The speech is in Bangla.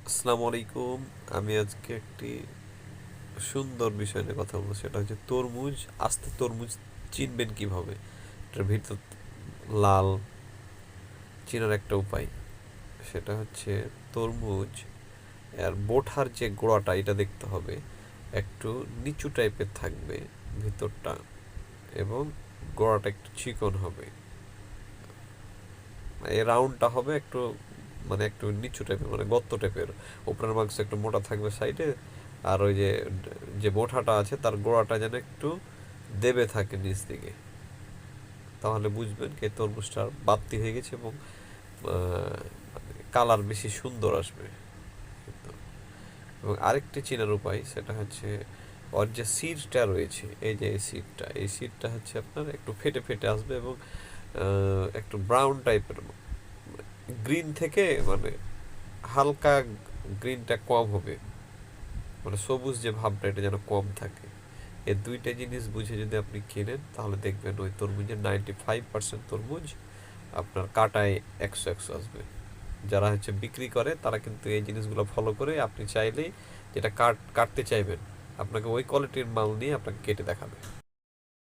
আসসালামু আলাইকুম। আমি আজকে একটি সুন্দর বিষয় নিয়ে কথা বলবো, সেটা হচ্ছে তরমুজ। আস্তে তরমুজ চিনবেন কিভাবে? এটার ভিতর লাল চিনার একটা উপায়, সেটা হচ্ছে তরমুজ আর বোঠার যে গোড়াটা এটা দেখতে হবে একটু নিচু টাইপের থাকবে ভিতরটা, এবং গোড়াটা একটু চিকন হবে। এই রাউন্ডটা হবে একটু, মানে একটু নিচু টাইপের, মানে গর্ত টাইপের। উপরের মাংস একটু মোটা থাকবে সাইডে, আর ওই যে যে বোঠাটা আছে তার গোড়াটা যেন একটু দেবে থাকে নিচ দিকে। তাহলে বুঝবেন কি তরমুজটা বাড়তি হয়ে গেছে, এবং কালার বেশি সুন্দর আসবে। এবং আরেকটি চেনার উপায়, সেটা হচ্ছে ওর যে সিডটা রয়েছে, এই যে এই সিডটা হচ্ছে আপনার একটু ফেটে ফেটে আসবে, এবং একটু ব্রাউন টাইপের, গ্রিন থেকে মানে হালকা গ্রিনটা কম হবে, মানে সবুজ যে ভাবটা এটা যেন কম থাকে। এই দুইটা জিনিস বুঝে যদি আপনি কেনেন, তাহলে দেখবেন ওই তরমুজের 95% তরমুজ আপনার কাটায় 100 আসবে। যারা হচ্ছে বিক্রি করে তারা কিন্তু এই জিনিসগুলো ফলো করে, আপনি চাইলেই যেটা কাটতে চাইবেন আপনাকে ওই কোয়ালিটির মাল নিয়ে আপনাকে কেটে দেখাবে।